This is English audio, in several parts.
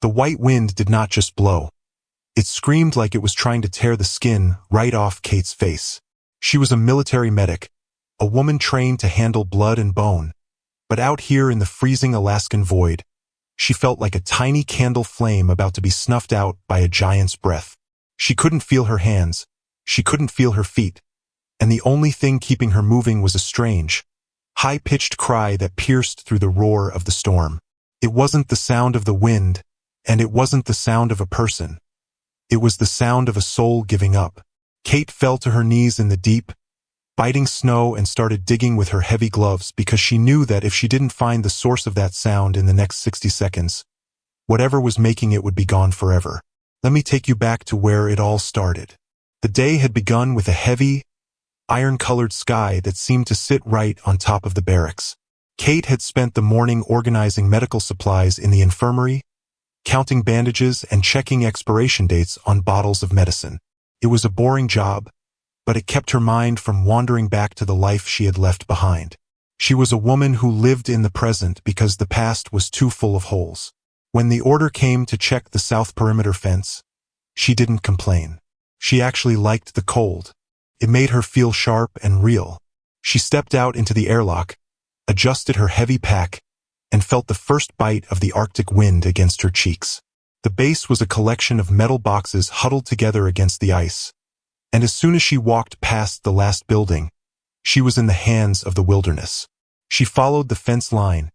The white wind did not just blow. It screamed like it was trying to tear the skin right off Kate's face. She was a military medic, a woman trained to handle blood and bone. But out here in the freezing Alaskan void, she felt like a tiny candle flame about to be snuffed out by a giant's breath. She couldn't feel her hands. She couldn't feel her feet. And the only thing keeping her moving was a strange, high-pitched cry that pierced through the roar of the storm. It wasn't the sound of the wind, and it wasn't the sound of a person. It was the sound of a soul giving up. Kate fell to her knees in the deep, biting snow, and started digging with her heavy gloves because she knew that if she didn't find the source of that sound in the next 60 seconds, whatever was making it would be gone forever. Let me take you back to where it all started. The day had begun with a heavy, iron-colored sky that seemed to sit right on top of the barracks. Kate had spent the morning organizing medical supplies in the infirmary, counting bandages and checking expiration dates on bottles of medicine. It was a boring job, but it kept her mind from wandering back to the life she had left behind. She was a woman who lived in the present because the past was too full of holes. When the order came to check the south perimeter fence, she didn't complain. She actually liked the cold. It made her feel sharp and real. She stepped out into the airlock, adjusted her heavy pack, and felt the first bite of the Arctic wind against her cheeks. The base was a collection of metal boxes huddled together against the ice, and as soon as she walked past the last building, she was in the hands of the wilderness. She followed the fence line,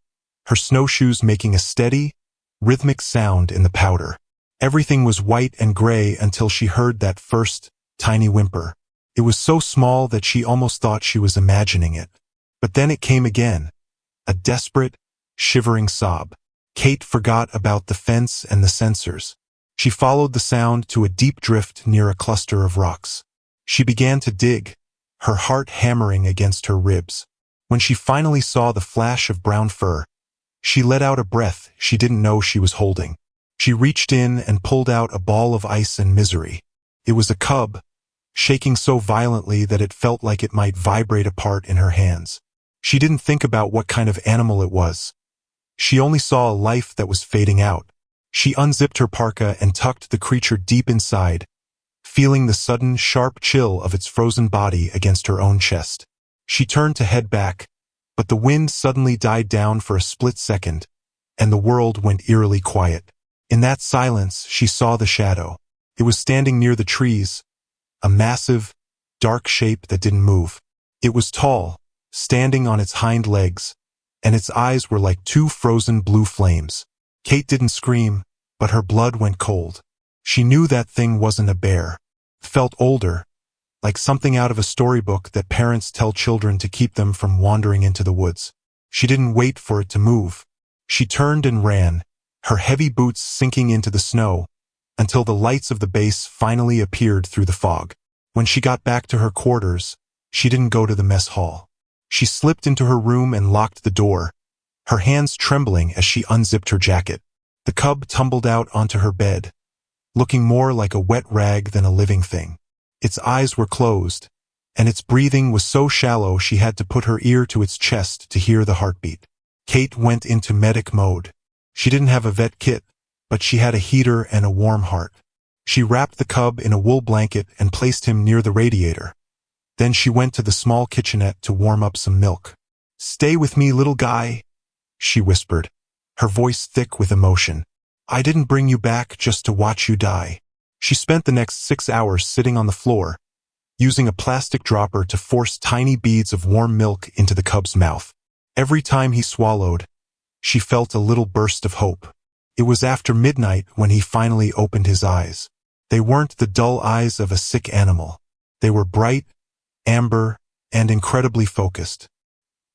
her snowshoes making a steady, rhythmic sound in the powder. Everything was white and gray until she heard that first, tiny whimper. It was so small that she almost thought she was imagining it. But then it came again, a desperate, shivering sob. Kate forgot about the fence and the sensors. She followed the sound to a deep drift near a cluster of rocks. She began to dig, her heart hammering against her ribs. When she finally saw the flash of brown fur, she let out a breath she didn't know she was holding. She reached in and pulled out a ball of ice and misery. It was a cub, shaking so violently that it felt like it might vibrate apart in her hands. She didn't think about what kind of animal it was. She only saw a life that was fading out. She unzipped her parka and tucked the creature deep inside, feeling the sudden, sharp chill of its frozen body against her own chest. She turned to head back, but the wind suddenly died down for a split second, and the world went eerily quiet. In that silence, she saw the shadow. It was standing near the trees, a massive, dark shape that didn't move. It was tall, standing on its hind legs, and its eyes were like two frozen blue flames. Kate didn't scream, but her blood went cold. She knew that thing wasn't a bear. It felt older, like something out of a storybook that parents tell children to keep them from wandering into the woods. She didn't wait for it to move. She turned and ran, her heavy boots sinking into the snow, until the lights of the base finally appeared through the fog. When she got back to her quarters, she didn't go to the mess hall. She slipped into her room and locked the door, her hands trembling as she unzipped her jacket. The cub tumbled out onto her bed, looking more like a wet rag than a living thing. Its eyes were closed, and its breathing was so shallow she had to put her ear to its chest to hear the heartbeat. Kate went into medic mode. She didn't have a vet kit, but she had a heater and a warm heart. She wrapped the cub in a wool blanket and placed him near the radiator. Then she went to the small kitchenette to warm up some milk. "Stay with me, little guy," she whispered, her voice thick with emotion. "I didn't bring you back just to watch you die." She spent the next 6 hours sitting on the floor, using a plastic dropper to force tiny beads of warm milk into the cub's mouth. Every time he swallowed, she felt a little burst of hope. It was after midnight when he finally opened his eyes. They weren't the dull eyes of a sick animal. They were bright, amber, and incredibly focused.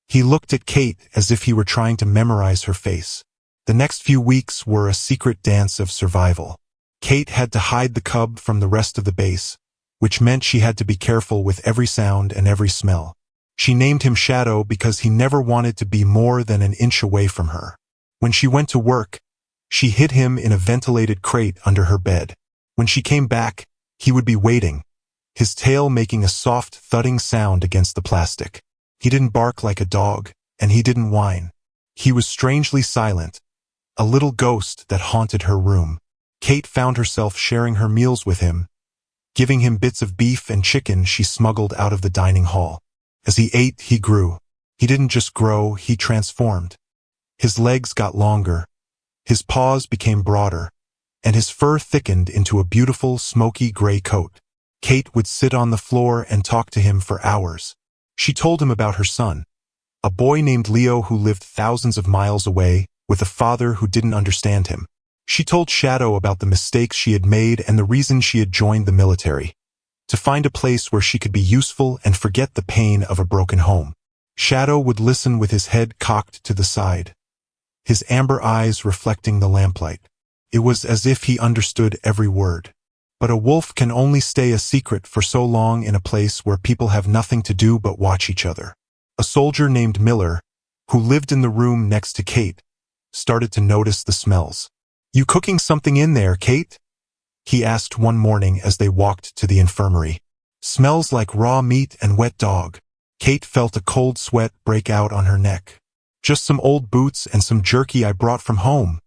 He looked at Kate as if he were trying to memorize her face. The next few weeks were a secret dance of survival. Kate had to hide the cub from the rest of the base, which meant she had to be careful with every sound and every smell. She named him Shadow because he never wanted to be more than an inch away from her. When she went to work, she hid him in a ventilated crate under her bed. When she came back, he would be waiting, his tail making a soft thudding sound against the plastic. He didn't bark like a dog, and he didn't whine. He was strangely silent, a little ghost that haunted her room. Kate found herself sharing her meals with him, giving him bits of beef and chicken she smuggled out of the dining hall. As he ate, he grew. He didn't just grow, he transformed. His legs got longer, his paws became broader, and his fur thickened into a beautiful, smoky gray coat. Kate would sit on the floor and talk to him for hours. She told him about her son, a boy named Leo who lived thousands of miles away, with a father who didn't understand him. She told Shadow about the mistakes she had made and the reason she had joined the military, to find a place where she could be useful and forget the pain of a broken home. Shadow would listen with his head cocked to the side, his amber eyes reflecting the lamplight. It was as if he understood every word. But a wolf can only stay a secret for so long in a place where people have nothing to do but watch each other. A soldier named Miller, who lived in the room next to Kate, started to notice the smells. "You cooking something in there, Kate?" he asked one morning as they walked to the infirmary. "Smells like raw meat and wet dog." Kate felt a cold sweat break out on her neck. "Just some old boots and some jerky I brought from home,"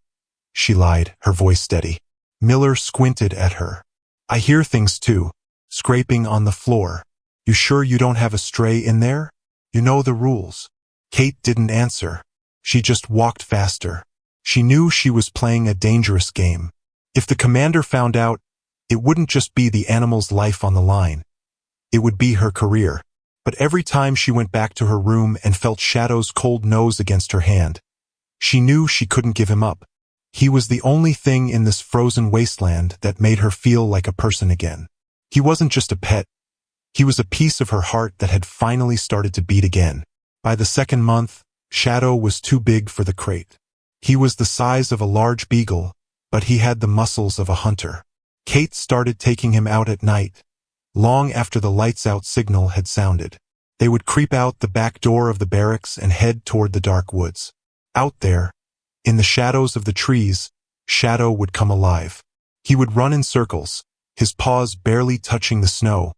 she lied, her voice steady. Miller squinted at her. "I hear things too, scraping on the floor. You sure you don't have a stray in there? You know the rules." Kate didn't answer. She just walked faster. She knew she was playing a dangerous game. If the commander found out, it wouldn't just be the animal's life on the line. It would be her career. But every time she went back to her room and felt Shadow's cold nose against her hand, she knew she couldn't give him up. He was the only thing in this frozen wasteland that made her feel like a person again. He wasn't just a pet. He was a piece of her heart that had finally started to beat again. By the second month, Shadow was too big for the crate. He was the size of a large beagle, but he had the muscles of a hunter. Kate started taking him out at night, long after the lights-out signal had sounded. They would creep out the back door of the barracks and head toward the dark woods. Out there, in the shadows of the trees, Shadow would come alive. He would run in circles, his paws barely touching the snow,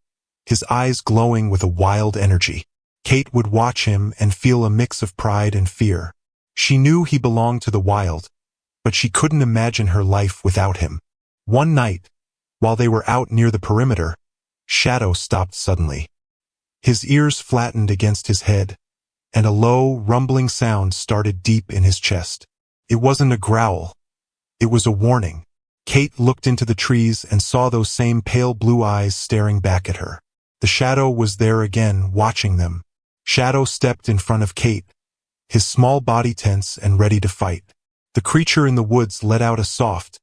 his eyes glowing with a wild energy. Kate would watch him and feel a mix of pride and fear. She knew he belonged to the wild, but she couldn't imagine her life without him. One night, while they were out near the perimeter, Shadow stopped suddenly. His ears flattened against his head, and a low, rumbling sound started deep in his chest. It wasn't a growl. It was a warning. Kate looked into the trees and saw those same pale blue eyes staring back at her. The Shadow was there again, watching them. Shadow stepped in front of Kate, his small body tense and ready to fight. The creature in the woods let out a soft,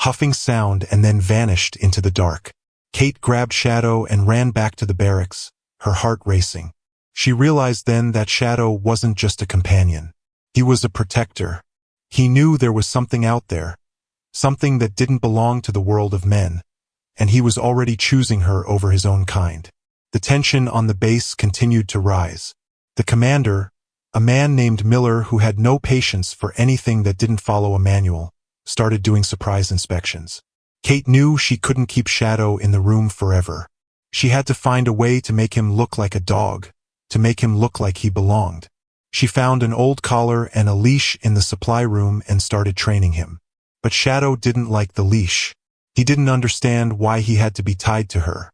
huffing sound and then vanished into the dark. Kate grabbed Shadow and ran back to the barracks, her heart racing. She realized then that Shadow wasn't just a companion. He was a protector. He knew there was something out there, something that didn't belong to the world of men, and he was already choosing her over his own kind. The tension on the base continued to rise. The commander, a man named Miller who had no patience for anything that didn't follow a manual, started doing surprise inspections. Kate knew she couldn't keep Shadow in the room forever. She had to find a way to make him look like a dog, to make him look like he belonged. She found an old collar and a leash in the supply room and started training him. But Shadow didn't like the leash. He didn't understand why he had to be tied to her.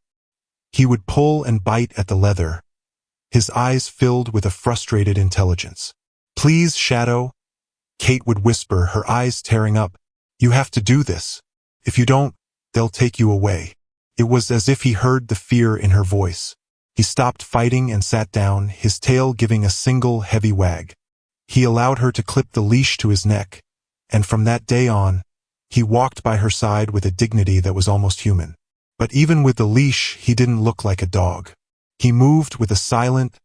He would pull and bite at the leather, his eyes filled with a frustrated intelligence. "Please, Shadow," Kate would whisper, her eyes tearing up. "You have to do this. If you don't, they'll take you away." It was as if he heard the fear in her voice. He stopped fighting and sat down, his tail giving a single heavy wag. He allowed her to clip the leash to his neck, and from that day on, he walked by her side with a dignity that was almost human. But even with the leash, he didn't look like a dog. He moved with a silent,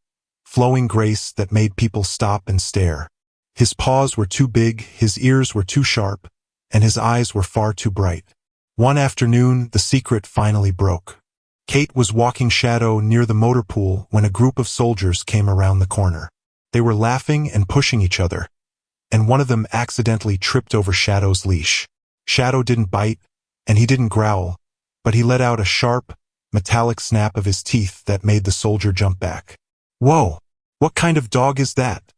flowing grace that made people stop and stare. His paws were too big, his ears were too sharp, and his eyes were far too bright. One afternoon, the secret finally broke. Kate was walking Shadow near the motor pool when a group of soldiers came around the corner. They were laughing and pushing each other, and one of them accidentally tripped over Shadow's leash. Shadow didn't bite, and he didn't growl, but he let out a sharp, metallic snap of his teeth that made the soldier jump back. "Whoa! What kind of dog is that?"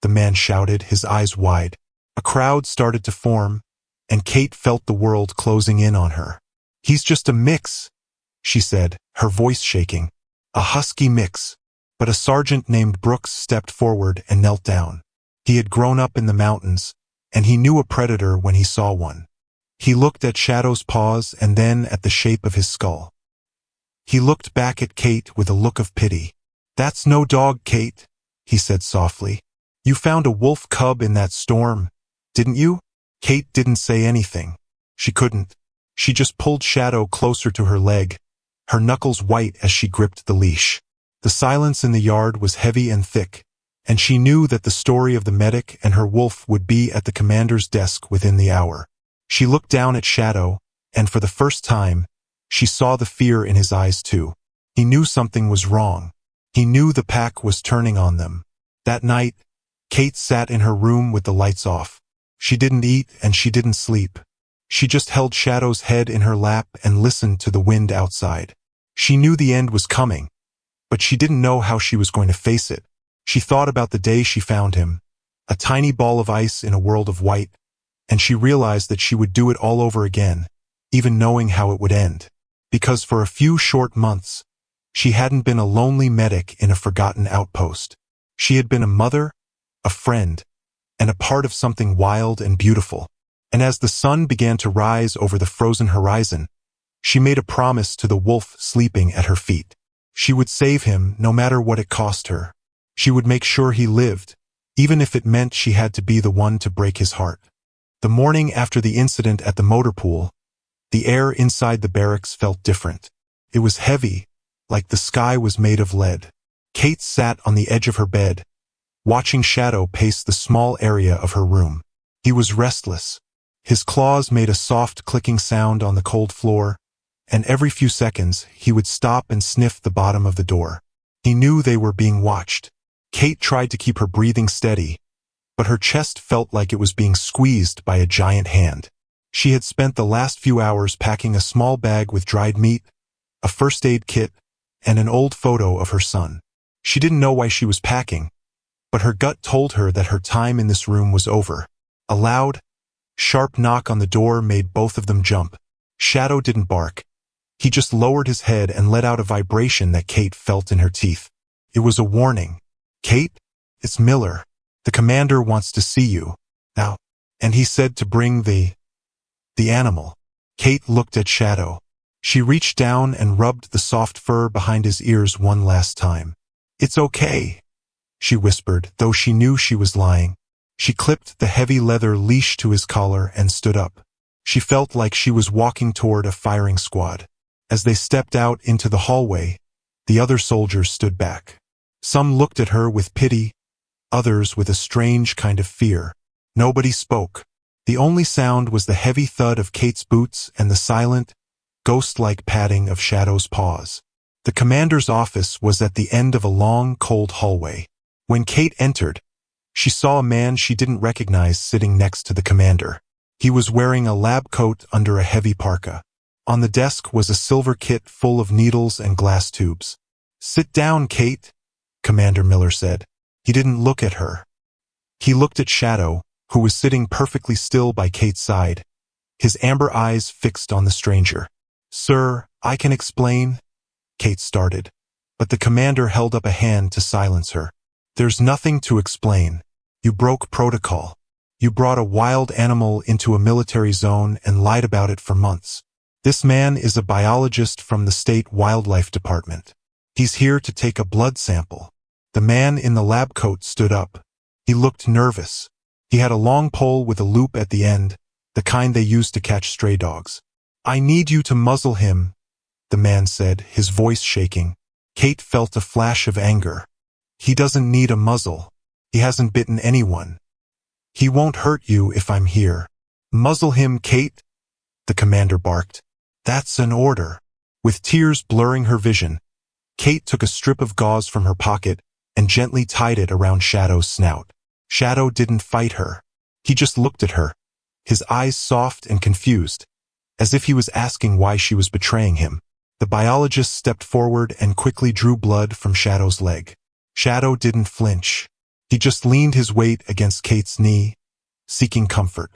the man shouted, his eyes wide. A crowd started to form, and Kate felt the world closing in on her. "He's just a mix," she said, her voice shaking. "A husky mix." But a sergeant named Brooks stepped forward and knelt down. He had grown up in the mountains, and he knew a predator when he saw one. He looked at Shadow's paws and then at the shape of his skull. He looked back at Kate with a look of pity. "That's no dog, Kate," he said softly. "You found a wolf cub in that storm, didn't you?" Kate didn't say anything. She couldn't. She just pulled Shadow closer to her leg, her knuckles white as she gripped the leash. The silence in the yard was heavy and thick, and she knew that the story of the medic and her wolf would be at the commander's desk within the hour. She looked down at Shadow, and for the first time, she saw the fear in his eyes too. He knew something was wrong. He knew the pack was turning on them. That night, Kate sat in her room with the lights off. She didn't eat and she didn't sleep. She just held Shadow's head in her lap and listened to the wind outside. She knew the end was coming, but she didn't know how she was going to face it. She thought about the day she found him, a tiny ball of ice in a world of white, and she realized that she would do it all over again, even knowing how it would end. Because for a few short months, she hadn't been a lonely medic in a forgotten outpost. She had been a mother, a friend, and a part of something wild and beautiful. And as the sun began to rise over the frozen horizon, she made a promise to the wolf sleeping at her feet. She would save him no matter what it cost her. She would make sure he lived, even if it meant she had to be the one to break his heart. The morning after the incident at the motor pool, the air inside the barracks felt different. It was heavy, like the sky was made of lead. Kate sat on the edge of her bed, watching Shadow pace the small area of her room. He was restless. His claws made a soft clicking sound on the cold floor, and every few seconds he would stop and sniff the bottom of the door. He knew they were being watched. Kate tried to keep her breathing steady, but her chest felt like it was being squeezed by a giant hand. She had spent the last few hours packing a small bag with dried meat, a first aid kit, and an old photo of her son. She didn't know why she was packing, but her gut told her that her time in this room was over. A loud, sharp knock on the door made both of them jump. Shadow didn't bark. He just lowered his head and let out a vibration that Kate felt in her teeth. It was a warning. "Kate, it's Miller. The commander wants to see you. Now." And he said to bring the animal. Kate looked at Shadow. She reached down and rubbed the soft fur behind his ears one last time. "It's okay," she whispered, though she knew she was lying. She clipped the heavy leather leash to his collar and stood up. She felt like she was walking toward a firing squad. As they stepped out into the hallway, the other soldiers stood back. Some looked at her with pity, others with a strange kind of fear. Nobody spoke. The only sound was the heavy thud of Kate's boots and the silent, ghost-like padding of Shadow's paws. The commander's office was at the end of a long, cold hallway. When Kate entered, she saw a man she didn't recognize sitting next to the commander. He was wearing a lab coat under a heavy parka. On the desk was a silver kit full of needles and glass tubes. "Sit down, Kate," Commander Miller said. He didn't look at her. He looked at Shadow, who was sitting perfectly still by Kate's side, his amber eyes fixed on the stranger. "Sir, I can explain," Kate started, but the commander held up a hand to silence her. "There's nothing to explain. You broke protocol. You brought a wild animal into a military zone and lied about it for months. This man is a biologist from the state wildlife department. He's here to take a blood sample." The man in the lab coat stood up. He looked nervous. He had a long pole with a loop at the end, the kind they use to catch stray dogs. "I need you to muzzle him," the man said, his voice shaking. Kate felt a flash of anger. "He doesn't need a muzzle. He hasn't bitten anyone. He won't hurt you if I'm here." "Muzzle him, Kate," the commander barked. "That's an order." With tears blurring her vision, Kate took a strip of gauze from her pocket and gently tied it around Shadow's snout. Shadow didn't fight her. He just looked at her, his eyes soft and confused, as if he was asking why she was betraying him. The biologist stepped forward and quickly drew blood from Shadow's leg. Shadow didn't flinch. He just leaned his weight against Kate's knee, seeking comfort.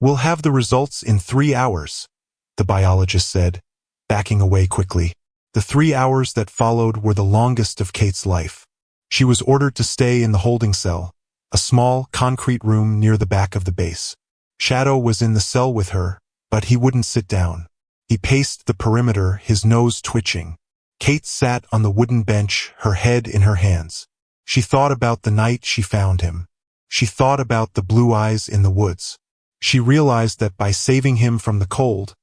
"We'll have the results in 3 hours," the biologist said, backing away quickly. The 3 hours that followed were the longest of Kate's life. She was ordered to stay in the holding cell, a small, concrete room near the back of the base. Shadow was in the cell with her, but he wouldn't sit down. He paced the perimeter, his nose twitching. Kate sat on the wooden bench, her head in her hands. She thought about the night she found him. She thought about the blue eyes in the woods. She realized that by saving him from the cold,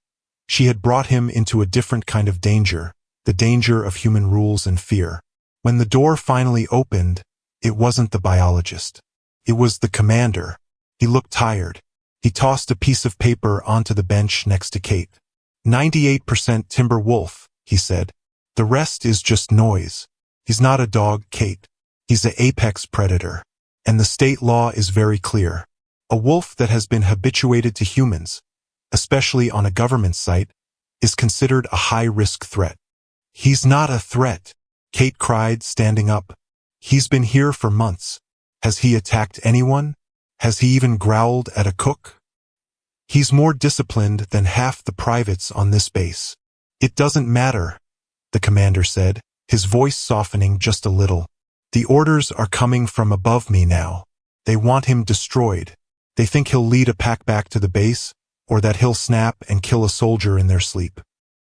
she had brought him into a different kind of danger, the danger of human rules and fear. When the door finally opened, it wasn't the biologist. It was the commander. He looked tired. He tossed a piece of paper onto the bench next to Kate. 98% timber wolf, he said. The rest is just noise. He's not a dog, Kate. He's an apex predator. And the state law is very clear. A wolf that has been habituated to humans, especially on a government site, is considered a high-risk threat. He's not a threat, Kate cried, standing up. He's been here for months. Has he attacked anyone? Has he even growled at a cook? He's more disciplined than half the privates on this base. It doesn't matter, the commander said, his voice softening just a little. The orders are coming from above me now. They want him destroyed. They think he'll lead a pack back to the base, or that he'll snap and kill a soldier in their sleep.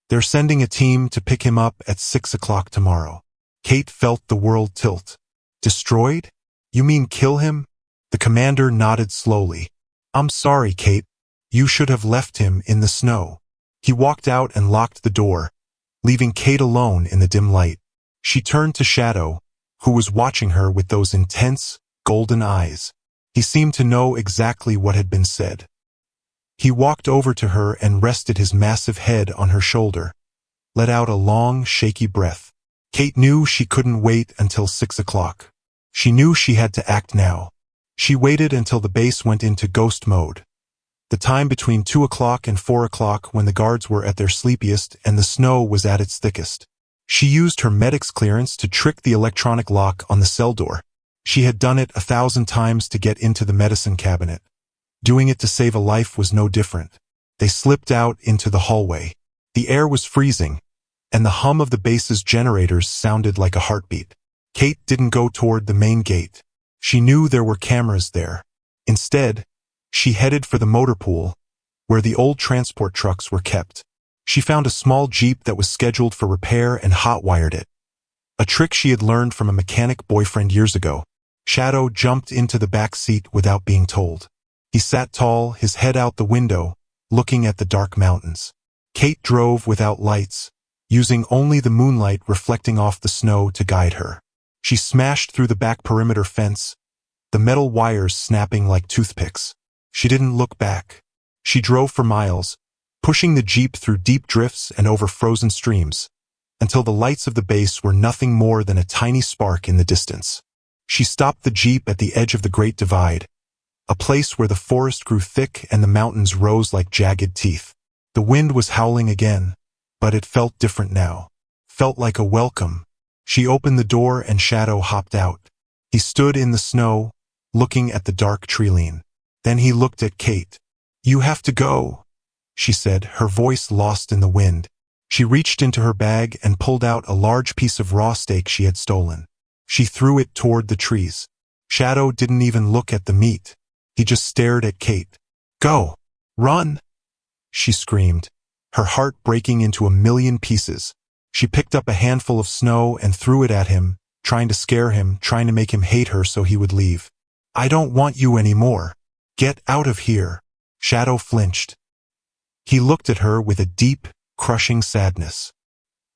They're sending a team to pick him up at 6 o'clock tomorrow. Kate felt the world tilt. Destroyed? You mean kill him? The commander nodded slowly. I'm sorry, Kate. You should have left him in the snow. He walked out and locked the door, leaving Kate alone in the dim light. She turned to Shadow, who was watching her with those intense, golden eyes. He seemed to know exactly what had been said. He walked over to her and rested his massive head on her shoulder, let out a long, shaky breath. Kate knew she couldn't wait until 6 o'clock. She knew she had to act now. She waited until the base went into ghost mode, the time between 2 o'clock and 4 o'clock when the guards were at their sleepiest and the snow was at its thickest. She used her medic's clearance to trick the electronic lock on the cell door. She had done it 1,000 times to get into the medicine cabinet. Doing it to save a life was no different. They slipped out into the hallway. The air was freezing, and the hum of the base's generators sounded like a heartbeat. Kate didn't go toward the main gate. She knew there were cameras there. Instead, she headed for the motor pool, where the old transport trucks were kept. She found a small Jeep that was scheduled for repair and hot-wired it. A trick she had learned from a mechanic boyfriend years ago. Shadow jumped into the back seat without being told. He sat tall, his head out the window, looking at the dark mountains. Kate drove without lights, using only the moonlight reflecting off the snow to guide her. She smashed through the back perimeter fence, the metal wires snapping like toothpicks. She didn't look back. She drove for miles, pushing the Jeep through deep drifts and over frozen streams, until the lights of the base were nothing more than a tiny spark in the distance. She stopped the Jeep at the edge of the Great Divide, a place where the forest grew thick and the mountains rose like jagged teeth. The wind was howling again, but it felt different now. Felt like a welcome. She opened the door and Shadow hopped out. He stood in the snow, looking at the dark treeline. Then he looked at Kate. You have to go, she said, her voice lost in the wind. She reached into her bag and pulled out a large piece of raw steak she had stolen. She threw it toward the trees. Shadow didn't even look at the meat. He just stared at Kate. Go! Run! She screamed, her heart breaking into a million pieces. She picked up a handful of snow and threw it at him, trying to scare him, trying to make him hate her so he would leave. I don't want you anymore. Get out of here. Shadow flinched. He looked at her with a deep, crushing sadness.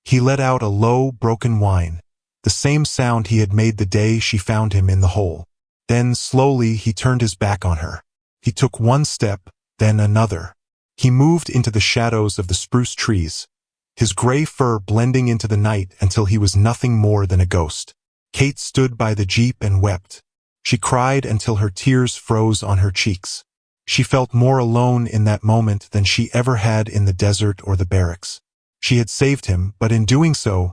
He let out a low, broken whine, the same sound he had made the day she found him in the hole. Then, slowly, he turned his back on her. He took one step, then another. He moved into the shadows of the spruce trees, his gray fur blending into the night until he was nothing more than a ghost. Kate stood by the Jeep and wept. She cried until her tears froze on her cheeks. She felt more alone in that moment than she ever had in the desert or the barracks. She had saved him, but in doing so,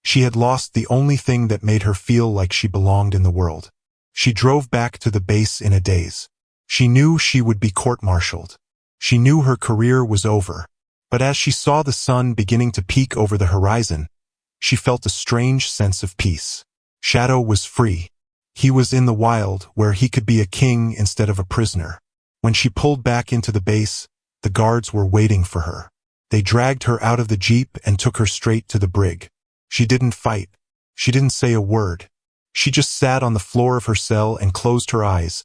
she had lost the only thing that made her feel like she belonged in the world. She drove back to the base in a daze. She knew she would be court-martialed. She knew her career was over. But as she saw the sun beginning to peek over the horizon, she felt a strange sense of peace. Shadow was free. He was in the wild, where he could be a king instead of a prisoner. When she pulled back into the base, the guards were waiting for her. They dragged her out of the jeep and took her straight to the brig. She didn't fight. She didn't say a word. She just sat on the floor of her cell and closed her eyes,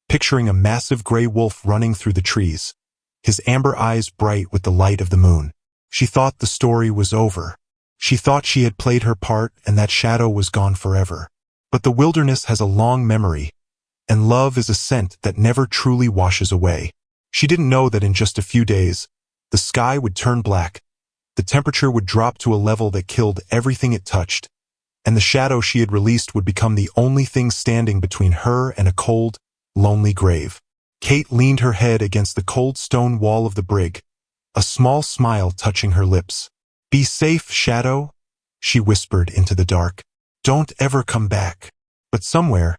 picturing a massive gray wolf running through the trees, his amber eyes bright with the light of the moon. She thought the story was over. She thought she had played her part and that Shadow was gone forever. But the wilderness has a long memory, and love is a scent that never truly washes away. She didn't know that in just a few days, the sky would turn black, the temperature would drop to a level that killed everything it touched, and the shadow she had released would become the only thing standing between her and a cold, lonely grave. Kate leaned her head against the cold stone wall of the brig, a small smile touching her lips. "Be safe, Shadow," she whispered into the dark. "Don't ever come back." But somewhere,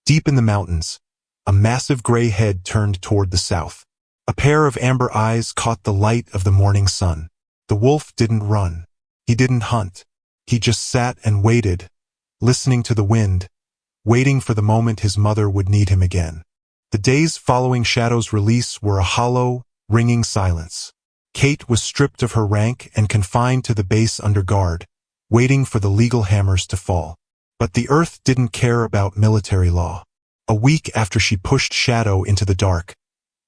deep in the mountains, a massive gray head turned toward the south. A pair of amber eyes caught the light of the morning sun. The wolf didn't run. He didn't hunt. He just sat and waited, listening to the wind, waiting for the moment his mother would need him again. The days following Shadow's release were a hollow, ringing silence. Kate was stripped of her rank and confined to the base under guard, waiting for the legal hammers to fall. But the earth didn't care about military law. A week after she pushed Shadow into the dark,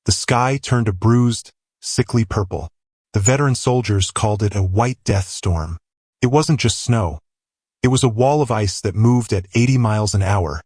the sky turned a bruised, sickly purple. The veteran soldiers called it a white death storm. It wasn't just snow. It was a wall of ice that moved at 80 miles an hour,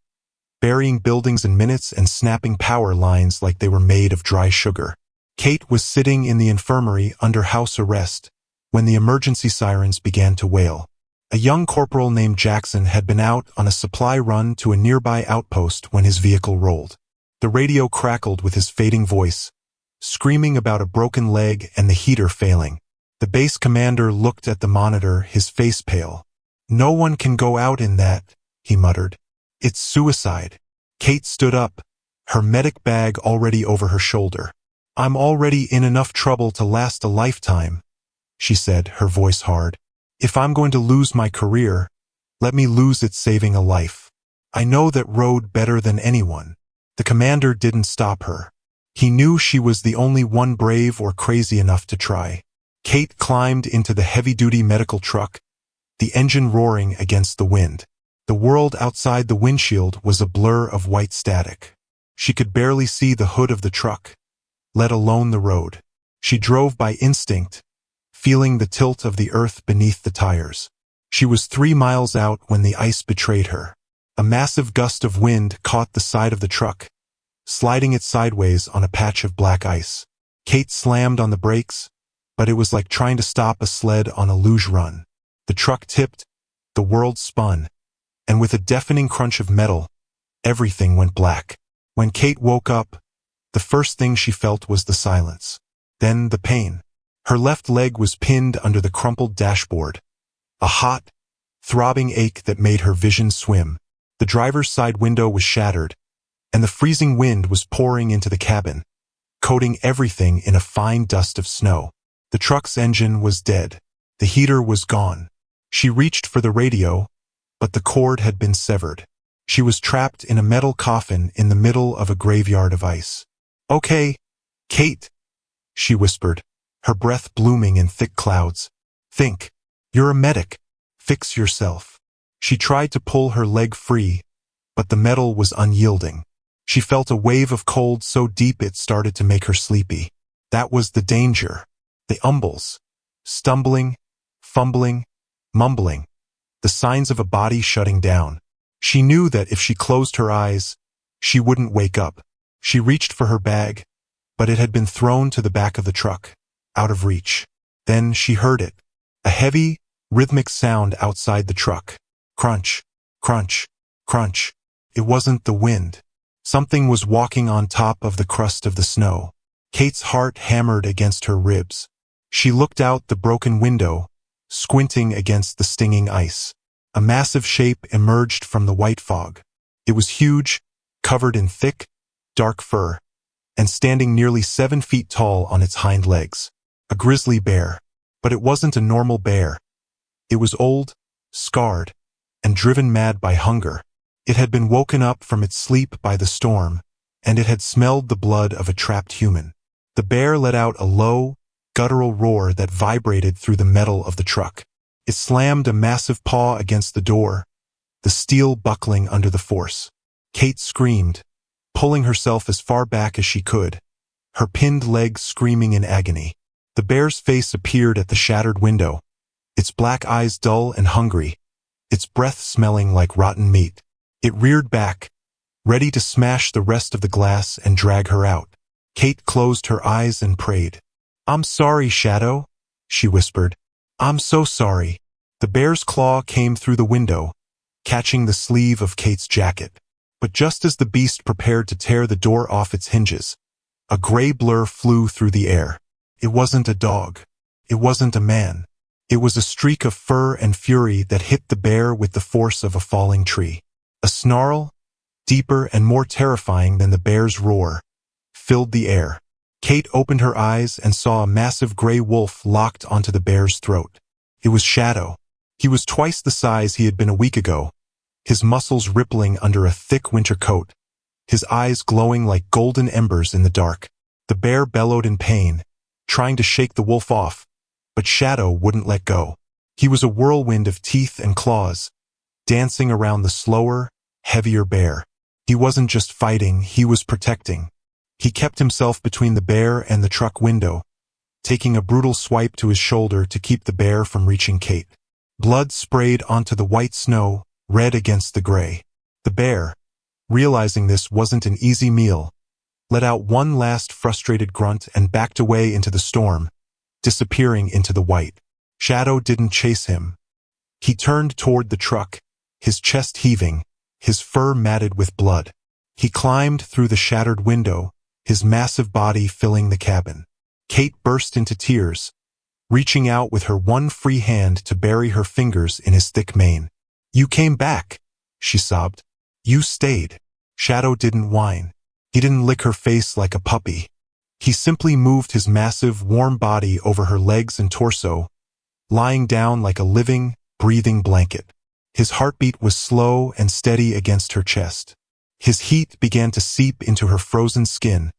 burying buildings in minutes and snapping power lines like they were made of dry sugar. Kate was sitting in the infirmary under house arrest when the emergency sirens began to wail. A young corporal named Jackson had been out on a supply run to a nearby outpost when his vehicle rolled. The radio crackled with his fading voice, screaming about a broken leg and the heater failing. The base commander looked at the monitor, his face pale. "No one can go out in that," he muttered. "It's suicide." Kate stood up, her medic bag already over her shoulder. "I'm already in enough trouble to last a lifetime," she said, her voice hard. "If I'm going to lose my career, let me lose it saving a life. I know that road better than anyone." The commander didn't stop her. He knew she was the only one brave or crazy enough to try. Kate climbed into the heavy-duty medical truck, the engine roaring against the wind. The world outside the windshield was a blur of white static. She could barely see the hood of the truck, let alone the road. She drove by instinct, feeling the tilt of the earth beneath the tires. She was 3 miles out when the ice betrayed her. A massive gust of wind caught the side of the truck, sliding it sideways on a patch of black ice. Kate slammed on the brakes, but it was like trying to stop a sled on a luge run. The truck tipped, the world spun, and with a deafening crunch of metal, everything went black. When Kate woke up, the first thing she felt was the silence. Then the pain. Her left leg was pinned under the crumpled dashboard, a hot, throbbing ache that made her vision swim. The driver's side window was shattered, and the freezing wind was pouring into the cabin, coating everything in a fine dust of snow. The truck's engine was dead. The heater was gone. She reached for the radio, but the cord had been severed. She was trapped in a metal coffin in the middle of a graveyard of ice. "Okay, Kate," she whispered, her breath blooming in thick clouds. "Think. You're a medic. Fix yourself." She tried to pull her leg free, but the metal was unyielding. She felt a wave of cold so deep it started to make her sleepy. That was the danger. The umbles. Stumbling, fumbling, mumbling. The signs of a body shutting down. She knew that if she closed her eyes, she wouldn't wake up. She reached for her bag, but it had been thrown to the back of the truck, out of reach. Then she heard it. A heavy, rhythmic sound outside the truck. Crunch, crunch, crunch. It wasn't the wind. Something was walking on top of the crust of the snow. Kate's heart hammered against her ribs. She looked out the broken window, squinting against the stinging ice. A massive shape emerged from the white fog. It was huge, covered in thick, dark fur, and standing nearly 7 feet tall on its hind legs. A grizzly bear. But it wasn't a normal bear. It was old, scarred, and driven mad by hunger. It had been woken up from its sleep by the storm, and it had smelled the blood of a trapped human. The bear let out a low, guttural roar that vibrated through the metal of the truck. It slammed a massive paw against the door, the steel buckling under the force. Kate screamed, pulling herself as far back as she could, her pinned leg screaming in agony. The bear's face appeared at the shattered window, its black eyes dull and hungry, its breath smelling like rotten meat. It reared back, ready to smash the rest of the glass and drag her out. Kate closed her eyes and prayed. "I'm sorry, Shadow," she whispered. "I'm so sorry." The bear's claw came through the window, catching the sleeve of Kate's jacket. But just as the beast prepared to tear the door off its hinges, a gray blur flew through the air. It wasn't a dog. It wasn't a man. It was a streak of fur and fury that hit the bear with the force of a falling tree. A snarl, deeper and more terrifying than the bear's roar, filled the air. Kate opened her eyes and saw a massive gray wolf locked onto the bear's throat. It was Shadow. He was twice the size he had been a week ago, his muscles rippling under a thick winter coat, his eyes glowing like golden embers in the dark. The bear bellowed in pain, trying to shake the wolf off, but Shadow wouldn't let go. He was a whirlwind of teeth and claws, dancing around the slower, heavier bear. He wasn't just fighting, he was protecting. He kept himself between the bear and the truck window, taking a brutal swipe to his shoulder to keep the bear from reaching Kate. Blood sprayed onto the white snow, red against the gray. The bear, realizing this wasn't an easy meal, let out one last frustrated grunt and backed away into the storm, disappearing into the white. Shadow didn't chase him. He turned toward the truck, his chest heaving, his fur matted with blood. He climbed through the shattered window, his massive body filling the cabin. Kate burst into tears, reaching out with her one free hand to bury her fingers in his thick mane. "You came back," she sobbed. "You stayed." Shadow didn't whine. He didn't lick her face like a puppy. He simply moved his massive, warm body over her legs and torso, lying down like a living, breathing blanket. His heartbeat was slow and steady against her chest. His heat began to seep into her frozen skin,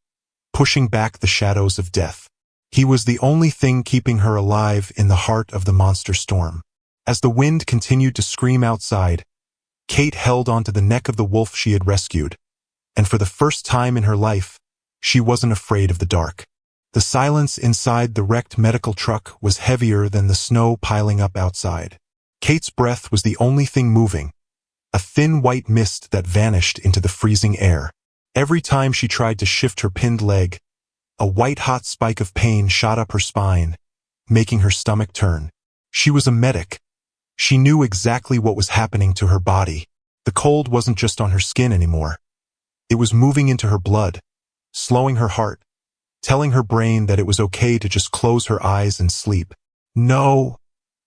pushing back the shadows of death. He was the only thing keeping her alive in the heart of the monster storm. As the wind continued to scream outside, Kate held onto the neck of the wolf she had rescued, and for the first time in her life, she wasn't afraid of the dark. The silence inside the wrecked medical truck was heavier than the snow piling up outside. Kate's breath was the only thing moving, a thin white mist that vanished into the freezing air. Every time she tried to shift her pinned leg, a white-hot spike of pain shot up her spine, making her stomach turn. She was a medic. She knew exactly what was happening to her body. The cold wasn't just on her skin anymore. It was moving into her blood, slowing her heart, telling her brain that it was okay to just close her eyes and sleep. "No,"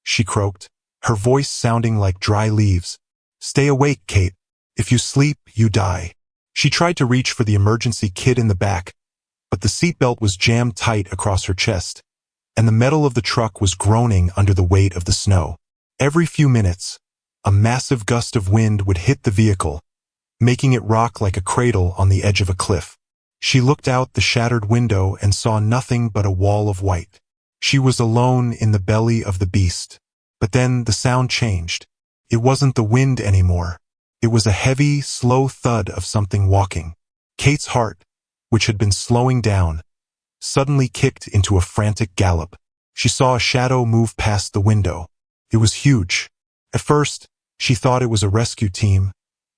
she croaked, her voice sounding like dry leaves. "Stay awake, Kate. If you sleep, you die." She tried to reach for the emergency kit in the back, but the seatbelt was jammed tight across her chest, and the metal of the truck was groaning under the weight of the snow. Every few minutes, a massive gust of wind would hit the vehicle, making it rock like a cradle on the edge of a cliff. She looked out the shattered window and saw nothing but a wall of white. She was alone in the belly of the beast. But then the sound changed. It wasn't the wind anymore. It was a heavy, slow thud of something walking. Kate's heart, which had been slowing down, suddenly kicked into a frantic gallop. She saw a shadow move past the window. It was huge. At first, she thought it was a rescue team,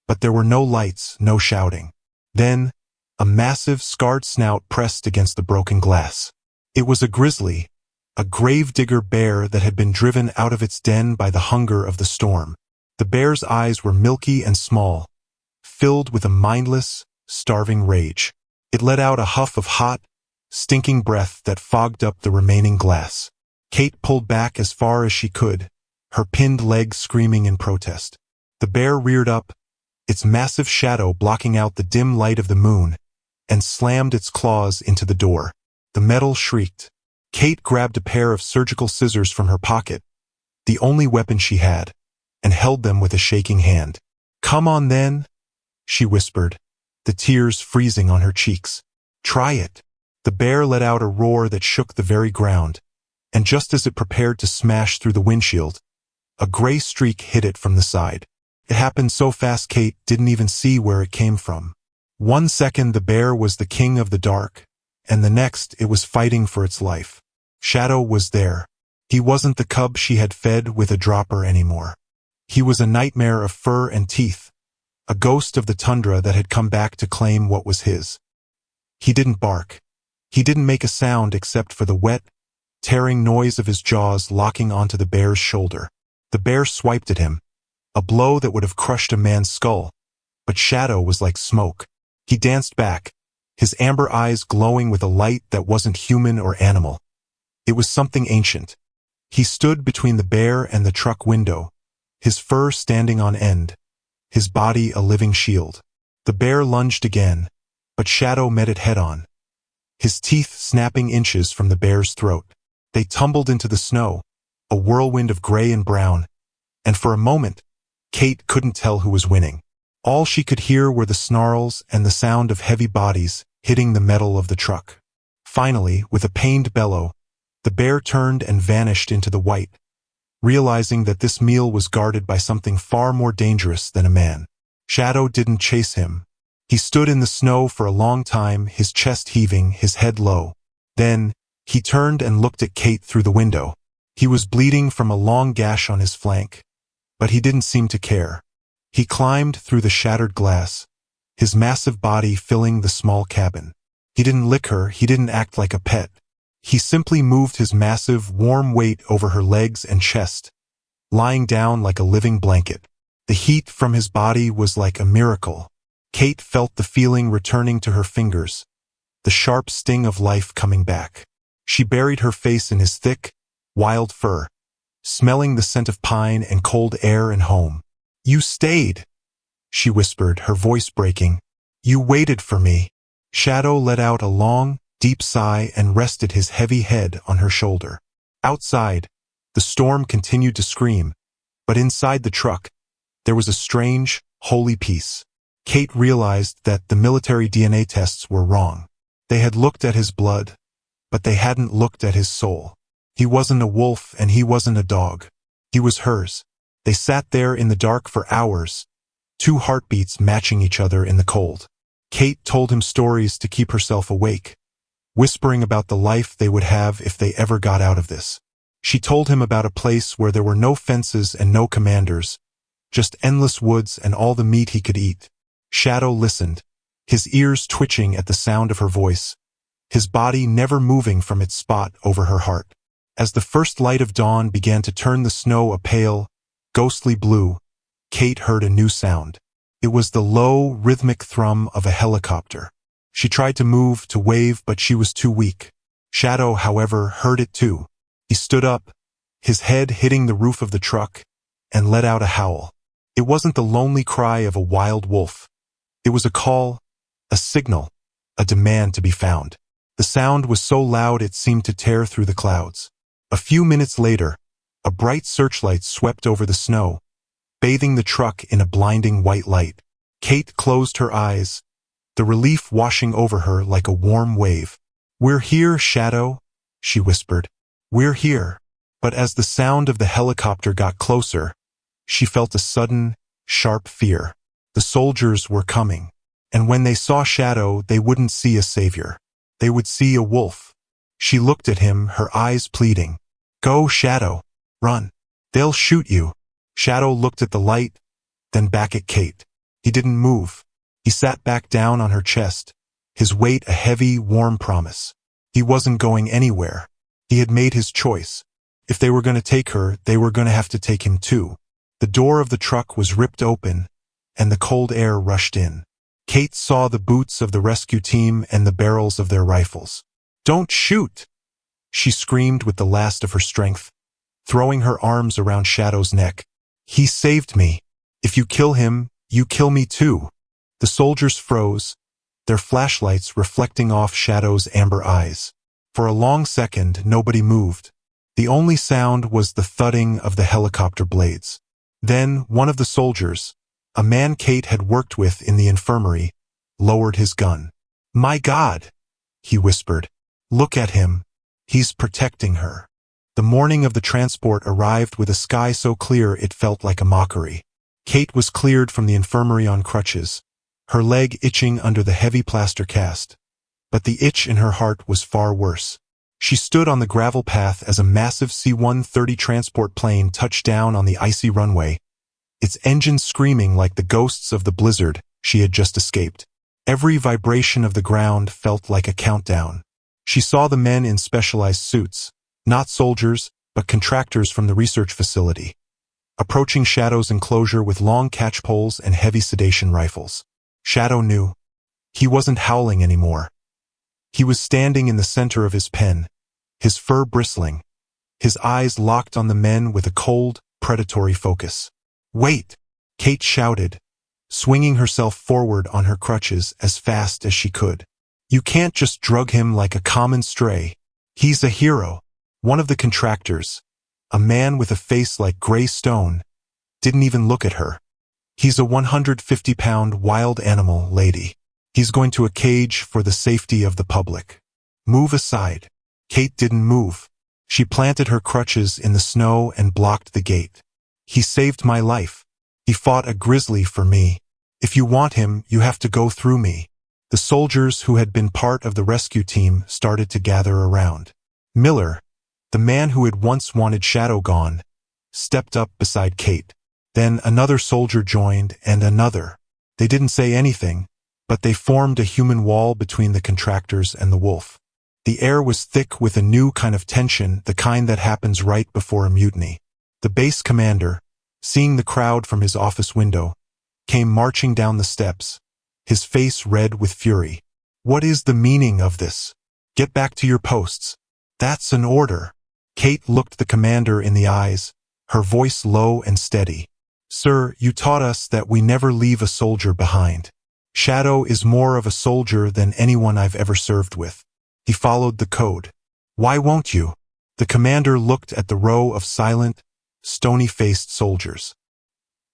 but there were no lights, no shouting. Then, a massive, scarred snout pressed against the broken glass. It was a grizzly, a gravedigger bear that had been driven out of its den by the hunger of the storm. The bear's eyes were milky and small, filled with a mindless, starving rage. It let out a huff of hot, stinking breath that fogged up the remaining glass. Kate pulled back as far as she could, her pinned leg screaming in protest. The bear reared up, its massive shadow blocking out the dim light of the moon, and slammed its claws into the door. The metal shrieked. Kate grabbed a pair of surgical scissors from her pocket, the only weapon she had, and held them with a shaking hand. "Come on then," she whispered, the tears freezing on her cheeks. "Try it." The bear let out a roar that shook the very ground, and just as it prepared to smash through the windshield, a gray streak hit it from the side. It happened so fast Kate didn't even see where it came from. 1 second the bear was the king of the dark, and the next it was fighting for its life. Shadow was there. He wasn't the cub she had fed with a dropper anymore. He was a nightmare of fur and teeth, a ghost of the tundra that had come back to claim what was his. He didn't bark. He didn't make a sound except for the wet, tearing noise of his jaws locking onto the bear's shoulder. The bear swiped at him, a blow that would have crushed a man's skull, but Shadow was like smoke. He danced back, his amber eyes glowing with a light that wasn't human or animal. It was something ancient. He stood between the bear and the truck window, his fur standing on end, his body a living shield. The bear lunged again, but Shadow met it head-on, his teeth snapping inches from the bear's throat. They tumbled into the snow, a whirlwind of gray and brown, and for a moment, Kate couldn't tell who was winning. All she could hear were the snarls and the sound of heavy bodies hitting the metal of the truck. Finally, with a pained bellow, the bear turned and vanished into the white, realizing that this meal was guarded by something far more dangerous than a man. Shadow didn't chase him. He stood in the snow for a long time, his chest heaving, his head low. Then, he turned and looked at Kate through the window. He was bleeding from a long gash on his flank, but he didn't seem to care. He climbed through the shattered glass, his massive body filling the small cabin. He didn't lick her, he didn't act like a pet. He simply moved his massive, warm weight over her legs and chest, lying down like a living blanket. The heat from his body was like a miracle. Kate felt the feeling returning to her fingers, the sharp sting of life coming back. She buried her face in his thick, wild fur, smelling the scent of pine and cold air and home. "You stayed," she whispered, her voice breaking. "You waited for me." Shadow let out a long, deep sigh and rested his heavy head on her shoulder. Outside, the storm continued to scream, but inside the truck, there was a strange, holy peace. Kate realized that the military DNA tests were wrong. They had looked at his blood, but they hadn't looked at his soul. He wasn't a wolf and he wasn't a dog. He was hers. They sat there in the dark for hours, 2 heartbeats matching each other in the cold. Kate told him stories to keep herself awake, whispering about the life they would have if they ever got out of this. She told him about a place where there were no fences and no commanders, just endless woods and all the meat he could eat. Shadow listened, his ears twitching at the sound of her voice, his body never moving from its spot over her heart. As the first light of dawn began to turn the snow a pale, ghostly blue, Kate heard a new sound. It was the low, rhythmic thrum of a helicopter. She tried to move, to wave, but she was too weak. Shadow, however, heard it too. He stood up, his head hitting the roof of the truck, and let out a howl. It wasn't the lonely cry of a wild wolf. It was a call, a signal, a demand to be found. The sound was so loud it seemed to tear through the clouds. A few minutes later, a bright searchlight swept over the snow, bathing the truck in a blinding white light. Kate closed her eyes, the relief washing over her like a warm wave. "We're here, Shadow," she whispered. "We're here." But as the sound of the helicopter got closer, she felt a sudden, sharp fear. The soldiers were coming, and when they saw Shadow, they wouldn't see a savior. They would see a wolf. She looked at him, her eyes pleading. "Go, Shadow. Run. They'll shoot you." Shadow looked at the light, then back at Kate. He didn't move. He sat back down on her chest, his weight a heavy, warm promise. He wasn't going anywhere. He had made his choice. If they were going to take her, they were going to have to take him too. The door of the truck was ripped open, and the cold air rushed in. Kate saw the boots of the rescue team and the barrels of their rifles. "Don't shoot!" she screamed with the last of her strength, throwing her arms around Shadow's neck. "He saved me. If you kill him, you kill me too." The soldiers froze, their flashlights reflecting off Shadow's amber eyes. For a long second, nobody moved. The only sound was the thudding of the helicopter blades. Then, one of the soldiers, a man Kate had worked with in the infirmary, lowered his gun. "My God," he whispered. "Look at him. He's protecting her." The morning of the transport arrived with a sky so clear it felt like a mockery. Kate was cleared from the infirmary on crutches, her leg itching under the heavy plaster cast. But the itch in her heart was far worse. She stood on the gravel path as a massive C-130 transport plane touched down on the icy runway, its engines screaming like the ghosts of the blizzard she had just escaped. Every vibration of the ground felt like a countdown. She saw the men in specialized suits, not soldiers, but contractors from the research facility, approaching Shadow's enclosure with long catch poles and heavy sedation rifles. Shadow knew. He wasn't howling anymore. He was standing in the center of his pen, his fur bristling, his eyes locked on the men with a cold, predatory focus. "Wait!" Kate shouted, swinging herself forward on her crutches as fast as she could. "You can't just drug him like a common stray. He's a hero." One of the contractors, a man with a face like gray stone, didn't even look at her. "He's a 150-pound wild animal, lady. He's going to a cage for the safety of the public. Move aside." Kate didn't move. She planted her crutches in the snow and blocked the gate. "He saved my life. He fought a grizzly for me. If you want him, you have to go through me." The soldiers who had been part of the rescue team started to gather around. Miller, the man who had once wanted Shadow gone, stepped up beside Kate. Then another soldier joined, and another. They didn't say anything, but they formed a human wall between the contractors and the wolf. The air was thick with a new kind of tension, the kind that happens right before a mutiny. The base commander, seeing the crowd from his office window, came marching down the steps, his face red with fury. "What is the meaning of this? Get back to your posts. That's an order." Kate looked the commander in the eyes, her voice low and steady. "Sir, you taught us that we never leave a soldier behind. Shadow is more of a soldier than anyone I've ever served with. He followed the code. Why won't you?" The commander looked at the row of silent, stony-faced soldiers.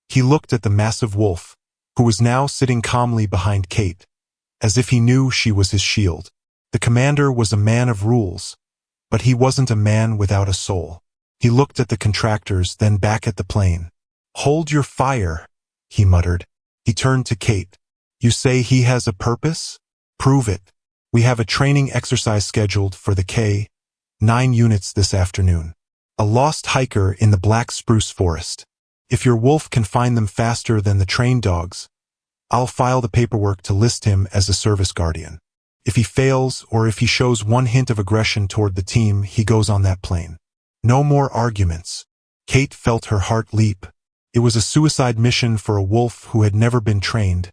He looked at the massive wolf, who was now sitting calmly behind Kate, as if he knew she was his shield. The commander was a man of rules, but he wasn't a man without a soul. He looked at the contractors, then back at the plane. "Hold your fire," he muttered. He turned to Kate. "You say he has a purpose? Prove it. We have a training exercise scheduled for the K-9 units this afternoon. A lost hiker in the black spruce forest. If your wolf can find them faster than the trained dogs, I'll file the paperwork to list him as a service guardian. If he fails, or if he shows one hint of aggression toward the team, he goes on that plane. No more arguments." Kate felt her heart leap. It was a suicide mission for a wolf who had never been trained,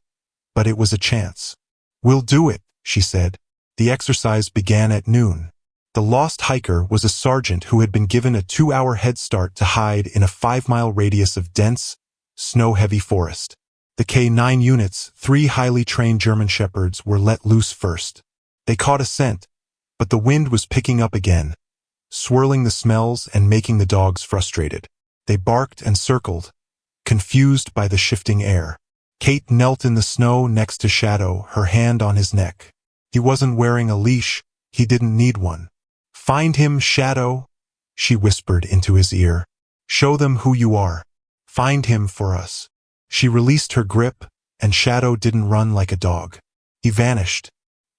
but it was a chance. "We'll do it," she said. The exercise began at noon. The lost hiker was a sergeant who had been given a 2-hour head start to hide in a 5-mile radius of dense, snow-heavy forest. The K-9 units, 3 highly trained German shepherds, were let loose first. They caught a scent, but the wind was picking up again, swirling the smells and making the dogs frustrated. They barked and circled, confused by the shifting air. Kate knelt in the snow next to Shadow, her hand on his neck. He wasn't wearing a leash. He didn't need one. "Find him, Shadow," she whispered into his ear. "Show them who you are. Find him for us." She released her grip, and Shadow didn't run like a dog. He vanished.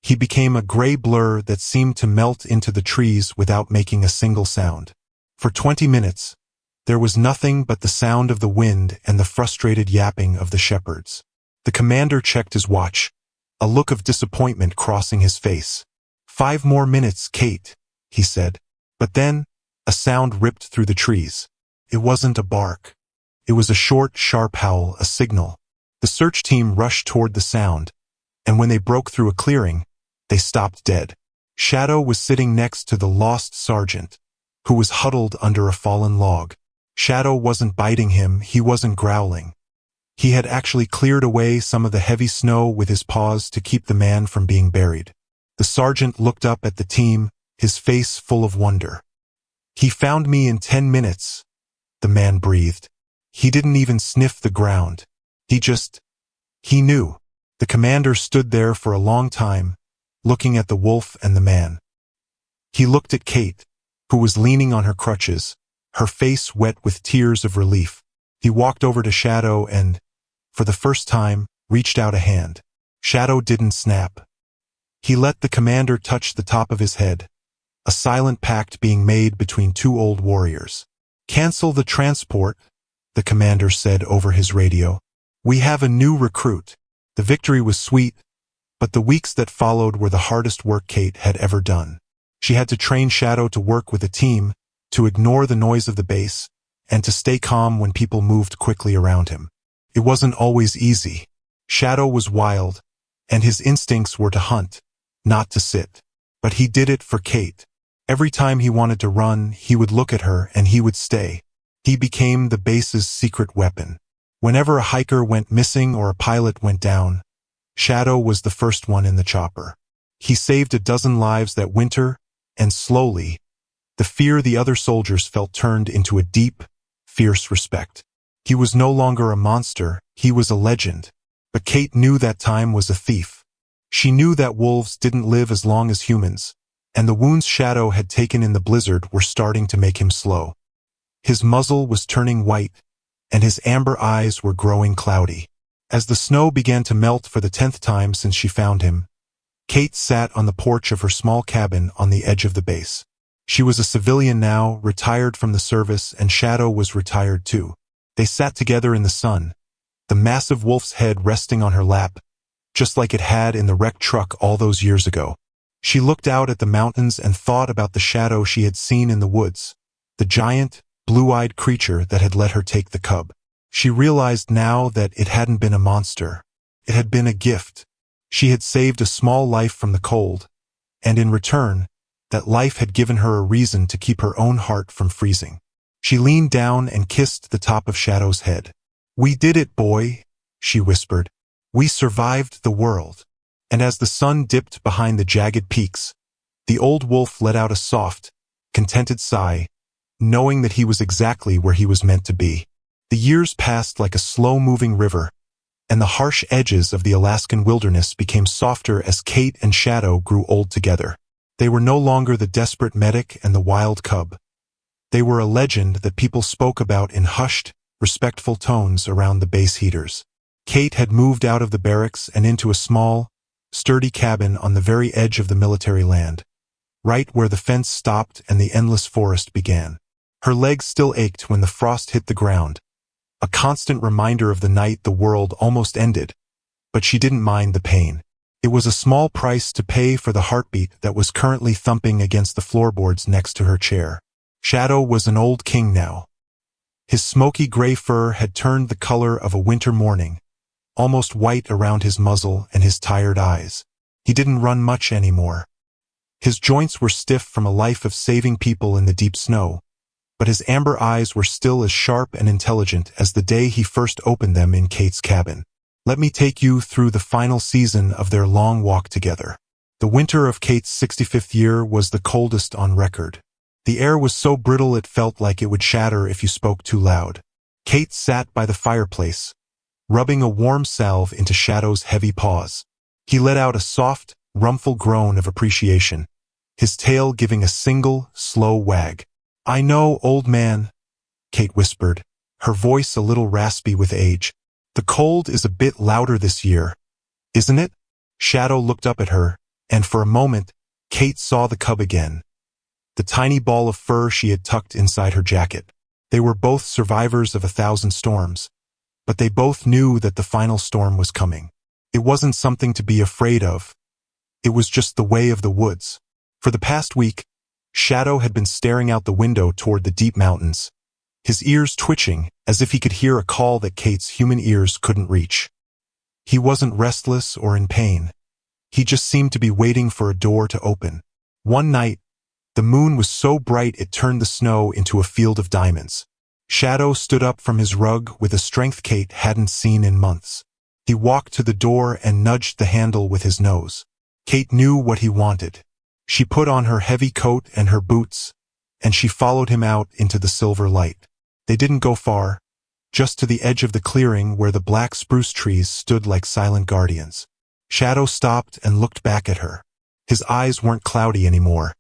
He became a gray blur that seemed to melt into the trees without making a single sound. For 20 minutes, there was nothing but the sound of the wind and the frustrated yapping of the shepherds. The commander checked his watch, a look of disappointment crossing his face. 5 more minutes, Kate," he said. But then, a sound ripped through the trees. It wasn't a bark. It was a short, sharp howl, a signal. The search team rushed toward the sound, and when they broke through a clearing, they stopped dead. Shadow was sitting next to the lost sergeant, who was huddled under a fallen log. Shadow wasn't biting him, he wasn't growling. He had actually cleared away some of the heavy snow with his paws to keep the man from being buried. The sergeant looked up at the team, his face full of wonder. "He found me in 10 minutes, the man breathed. He didn't even sniff the ground. He knew. The commander stood there for a long time, looking at the wolf and the man. He looked at Kate, who was leaning on her crutches, her face wet with tears of relief. He walked over to Shadow and, for the first time, reached out a hand. Shadow didn't snap. He let the commander touch the top of his head, a silent pact being made between two old warriors. "Cancel the transport," the commander said over his radio. "We have a new recruit." The victory was sweet, but the weeks that followed were the hardest work Kate had ever done. She had to train Shadow to work with a team, to ignore the noise of the base, and to stay calm when people moved quickly around him. It wasn't always easy. Shadow was wild, and his instincts were to hunt, not to sit. But he did it for Kate. Every time he wanted to run, he would look at her and he would stay. He became the base's secret weapon. Whenever a hiker went missing or a pilot went down, Shadow was the first one in the chopper. He saved a dozen lives that winter, and slowly, the fear the other soldiers felt turned into a deep, fierce respect. He was no longer a monster, he was a legend. But Kate knew that time was a thief. She knew that wolves didn't live as long as humans, and the wounds Shadow had taken in the blizzard were starting to make him slow. His muzzle was turning white, and his amber eyes were growing cloudy. As the snow began to melt for the 10th time since she found him, Kate sat on the porch of her small cabin on the edge of the base. She was a civilian now, retired from the service, and Shadow was retired too. They sat together in the sun, the massive wolf's head resting on her lap, just like it had in the wrecked truck all those years ago. She looked out at the mountains and thought about the Shadow she had seen in the woods, the giant, blue-eyed creature that had let her take the cub. She realized now that it hadn't been a monster. It had been a gift. She had saved a small life from the cold, and in return, that life had given her a reason to keep her own heart from freezing. She leaned down and kissed the top of Shadow's head. "We did it, boy," she whispered. "We survived the world." And as the sun dipped behind the jagged peaks, the old wolf let out a soft, contented sigh, knowing that he was exactly where he was meant to be. The years passed like a slow-moving river, and the harsh edges of the Alaskan wilderness became softer as Kate and Shadow grew old together. They were no longer the desperate medic and the wild cub. They were a legend that people spoke about in hushed, respectful tones around the base heaters. Kate had moved out of the barracks and into a small, sturdy cabin on the very edge of the military land, right where the fence stopped and the endless forest began. Her legs still ached when the frost hit the ground, a constant reminder of the night the world almost ended, but she didn't mind the pain. It was a small price to pay for the heartbeat that was currently thumping against the floorboards next to her chair. Shadow was an old king now. His smoky gray fur had turned the color of a winter morning, almost white around his muzzle and his tired eyes. He didn't run much anymore. His joints were stiff from a life of saving people in the deep snow, but his amber eyes were still as sharp and intelligent as the day he first opened them in Kate's cabin. Let me take you through the final season of their long walk together. The winter of Kate's 65th year was the coldest on record. The air was so brittle it felt like it would shatter if you spoke too loud. Kate sat by the fireplace, rubbing a warm salve into Shadow's heavy paws. He let out a soft, rumful groan of appreciation, his tail giving a single, slow wag. "I know, old man," Kate whispered, her voice a little raspy with age. "The cold is a bit louder this year, isn't it?" Shadow looked up at her, and for a moment, Kate saw the cub again, the tiny ball of fur she had tucked inside her jacket. They were both survivors of 1,000 storms, but they both knew that the final storm was coming. It wasn't something to be afraid of. It was just the way of the woods. For the past week, Shadow had been staring out the window toward the deep mountains, his ears twitching as if he could hear a call that Kate's human ears couldn't reach. He wasn't restless or in pain. He just seemed to be waiting for a door to open. One night, the moon was so bright it turned the snow into a field of diamonds. Shadow stood up from his rug with a strength Kate hadn't seen in months. He walked to the door and nudged the handle with his nose. Kate knew what he wanted. She put on her heavy coat and her boots, and she followed him out into the silver light. They didn't go far, just to the edge of the clearing where the black spruce trees stood like silent guardians. Shadow stopped and looked back at her. His eyes weren't cloudy anymore.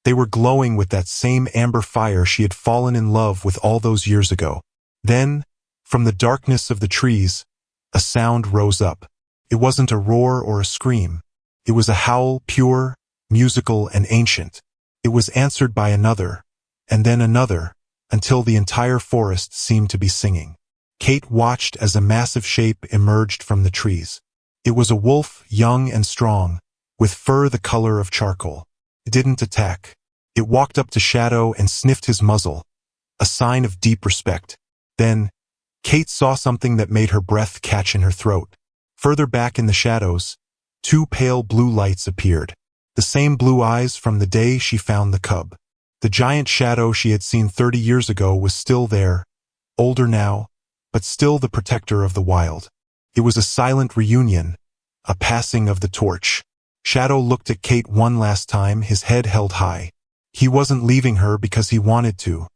They were glowing with that same amber fire she had fallen in love with all those years ago. Then, from the darkness of the trees, a sound rose up. It wasn't a roar or a scream. It was a howl, pure, musical, and ancient. It was answered by another, and then another, until the entire forest seemed to be singing. Kate watched as a massive shape emerged from the trees. It was a wolf, young and strong, with fur the color of charcoal. It didn't attack. It walked up to Shadow and sniffed his muzzle, a sign of deep respect. Then, Kate saw something that made her breath catch in her throat. Further back in the shadows, two pale blue lights appeared. The same blue eyes from the day she found the cub. The giant shadow she had seen 30 years ago was still there, older now, but still the protector of the wild. It was a silent reunion, a passing of the torch. Shadow looked at Kate one last time, his head held high. He wasn't leaving her because he wanted to.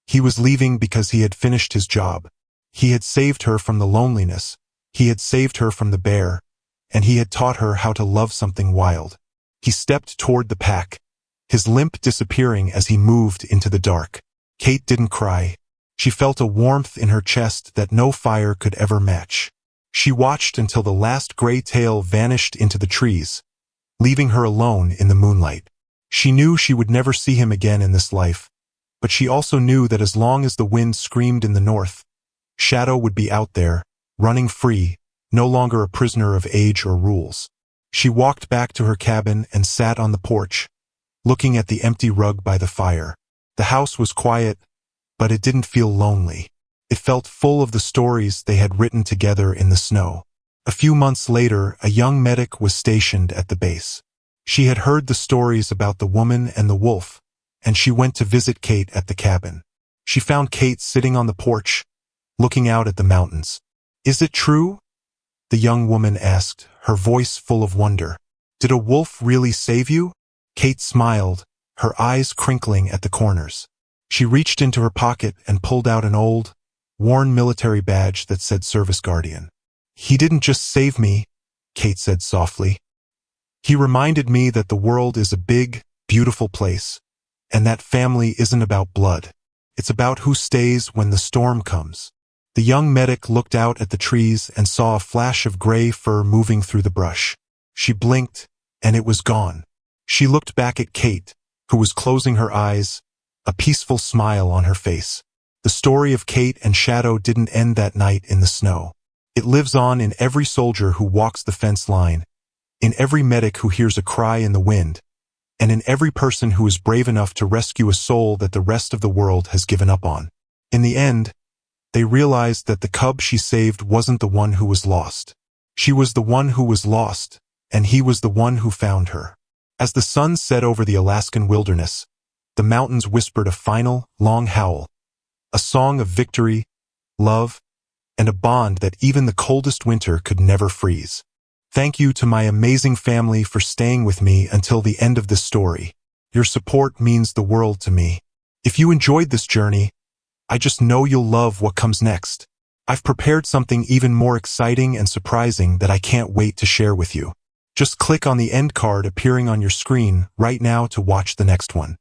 He was leaving because he had finished his job. He had saved her from the loneliness, he had saved her from the bear, and he had taught her how to love something wild. He stepped toward the pack, his limp disappearing as he moved into the dark. Kate didn't cry. She felt a warmth in her chest that no fire could ever match. She watched until the last gray tail vanished into the trees, leaving her alone in the moonlight. She knew she would never see him again in this life, but she also knew that as long as the wind screamed in the north, Shadow would be out there, running free, no longer a prisoner of age or rules. She walked back to her cabin and sat on the porch, looking at the empty rug by the fire. The house was quiet, but it didn't feel lonely. It felt full of the stories they had written together in the snow. A few months later, a young medic was stationed at the base. She had heard the stories about the woman and the wolf, and she went to visit Kate at the cabin. She found Kate sitting on the porch, looking out at the mountains. "Is it true?" the young woman asked, her voice full of wonder. "Did a wolf really save you?" Kate smiled, her eyes crinkling at the corners. She reached into her pocket and pulled out an old, worn military badge that said Service Guardian. "He didn't just save me," Kate said softly. "He reminded me that the world is a big, beautiful place, and that family isn't about blood. It's about who stays when the storm comes." The young medic looked out at the trees and saw a flash of gray fur moving through the brush. She blinked, and it was gone. She looked back at Kate, who was closing her eyes, a peaceful smile on her face. The story of Kate and Shadow didn't end that night in the snow. It lives on in every soldier who walks the fence line, in every medic who hears a cry in the wind, and in every person who is brave enough to rescue a soul that the rest of the world has given up on. In the end, they realized that the cub she saved wasn't the one who was lost. She was the one who was lost, and he was the one who found her. As the sun set over the Alaskan wilderness, the mountains whispered a final, long howl, a song of victory, love, and a bond that even the coldest winter could never freeze. Thank you to my amazing family for staying with me until the end of this story. Your support means the world to me. If you enjoyed this journey, I just know you'll love what comes next. I've prepared something even more exciting and surprising that I can't wait to share with you. Just click on the end card appearing on your screen right now to watch the next one.